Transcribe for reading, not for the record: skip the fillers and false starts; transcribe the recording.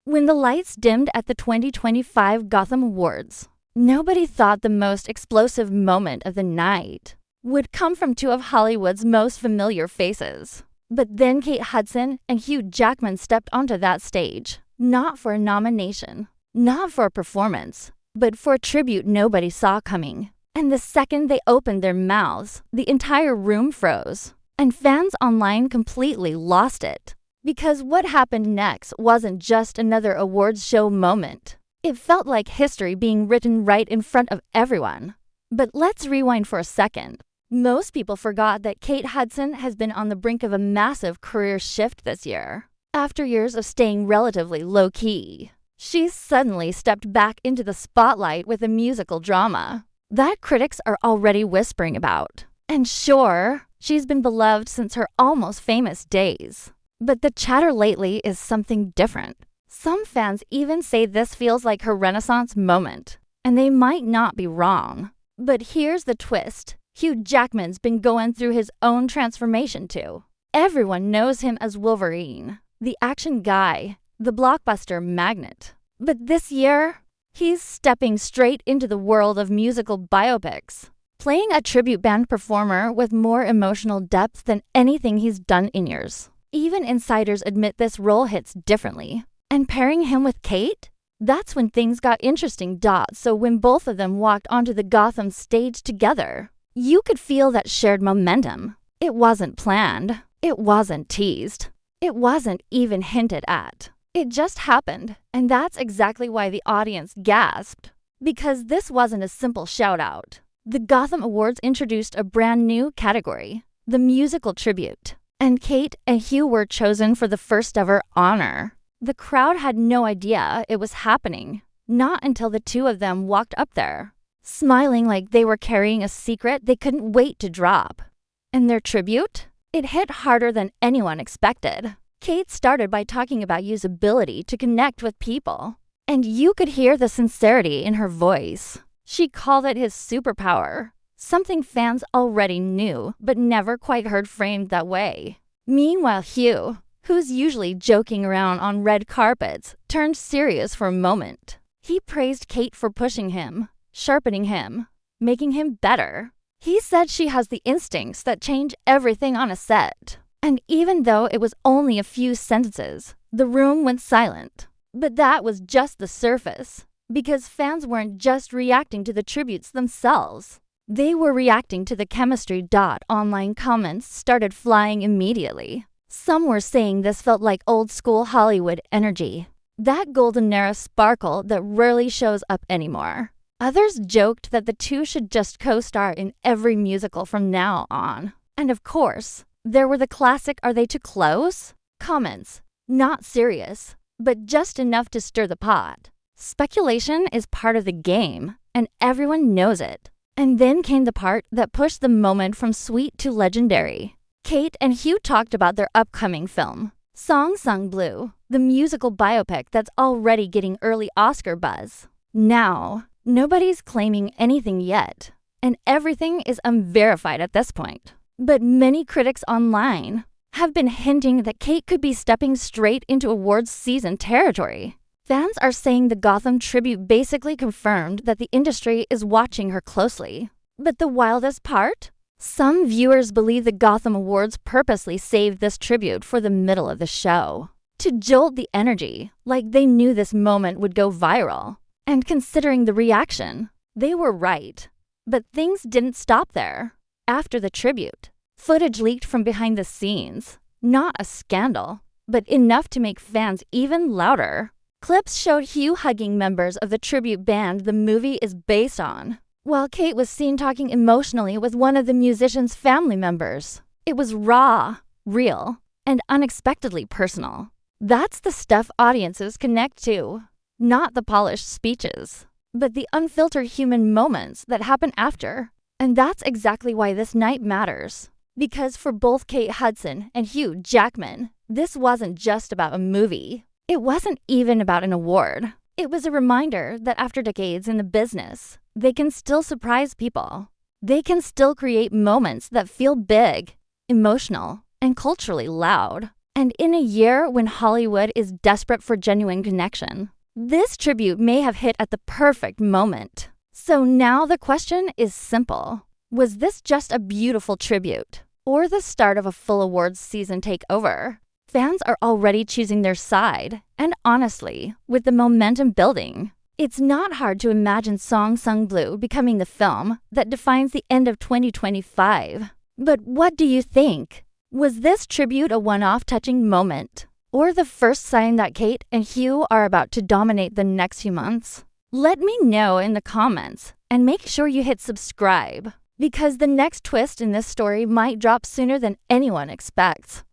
When the lights dimmed at the 2025 Gotham Awards, nobody thought the most explosive moment of the night would come from two of Hollywood's most familiar faces. But then Kate Hudson and Hugh Jackman stepped onto that stage, not for a nomination, not for a performance, but for a tribute nobody saw coming. And the second they opened their mouths, the entire room froze, and fans online completely lost it. Because what happened next wasn't just another awards show moment. It felt like history being written right in front of everyone. But let's rewind for a second. Most people forgot that Kate Hudson has been on the brink of a massive career shift this year. After years of staying relatively low-key, she's suddenly stepped back into the spotlight with a musical drama that critics are already whispering about. And sure, she's been beloved since her almost famous days. But the chatter lately is something different. Some fans even say this feels like her Renaissance moment, and they might not be wrong. But here's the twist. Hugh Jackman's been going through his own transformation too. Everyone knows him as Wolverine, the action guy, the blockbuster magnet. But this year, he's stepping straight into the world of musical biopics, playing a tribute band performer with more emotional depth than anything he's done in years. Even insiders admit this role hits differently. And pairing him with Kate? That's when things got interesting. So when both of them walked onto the Gotham stage together, you could feel that shared momentum. It wasn't planned. It wasn't teased. It wasn't even hinted at. It just happened, and that's exactly why the audience gasped. Because this wasn't a simple shout-out. The Gotham Awards introduced a brand new category, the musical tribute. And Kate and Hugh were chosen for the first ever honor. The crowd had no idea it was happening, not until the two of them walked up there, smiling like they were carrying a secret they couldn't wait to drop. And their tribute? It hit harder than anyone expected. Kate started by talking about Hugh's ability to connect with people, and you could hear the sincerity in her voice. She called it his superpower, something fans already knew but never quite heard framed that way. Meanwhile, Hugh, who's usually joking around on red carpets, turned serious for a moment. He praised Kate for pushing him, sharpening him, making him better. He said she has the instincts that change everything on a set. And even though it was only a few sentences, the room went silent. But that was just the surface, because fans weren't just reacting to the tributes themselves. They were reacting to the chemistry. Online comments started flying immediately. Some were saying this felt like old-school Hollywood energy, that golden era sparkle that rarely shows up anymore. Others joked that the two should just co-star in every musical from now on. And of course, there were the classic "Are they too close?" comments. Not serious, but just enough to stir the pot. Speculation is part of the game, and everyone knows it. And then came the part that pushed the moment from sweet to legendary. Kate and Hugh talked about their upcoming film, Song Sung Blue, the musical biopic that's already getting early Oscar buzz. Now, nobody's claiming anything yet, and everything is unverified at this point. But many critics online have been hinting that Kate could be stepping straight into awards season territory. Fans are saying the Gotham tribute basically confirmed that the industry is watching her closely. But the wildest part? Some viewers believe the Gotham Awards purposely saved this tribute for the middle of the show, to jolt the energy, like they knew this moment would go viral. And considering the reaction, they were right. But things didn't stop there. After the tribute, footage leaked from behind the scenes. Not a scandal, but enough to make fans even louder. Clips showed Hugh hugging members of the tribute band the movie is based on, while Kate was seen talking emotionally with one of the musician's family members. It was raw, real, and unexpectedly personal. That's the stuff audiences connect to. Not the polished speeches, but the unfiltered human moments that happen after. And that's exactly why this night matters. Because for both Kate Hudson and Hugh Jackman, this wasn't just about a movie. It wasn't even about an award. It was a reminder that after decades in the business, they can still surprise people. They can still create moments that feel big, emotional, and culturally loud. And in a year when Hollywood is desperate for genuine connection, this tribute may have hit at the perfect moment. So now the question is simple. Was this just a beautiful tribute, or the start of a full awards season takeover? Fans are already choosing their side, and honestly, with the momentum building, it's not hard to imagine Song Sung Blue becoming the film that defines the end of 2025. But what do you think? Was this tribute a one-off touching moment, or the first sign that Kate and Hugh are about to dominate the next few months? Let me know in the comments, and make sure you hit subscribe, because the next twist in this story might drop sooner than anyone expects.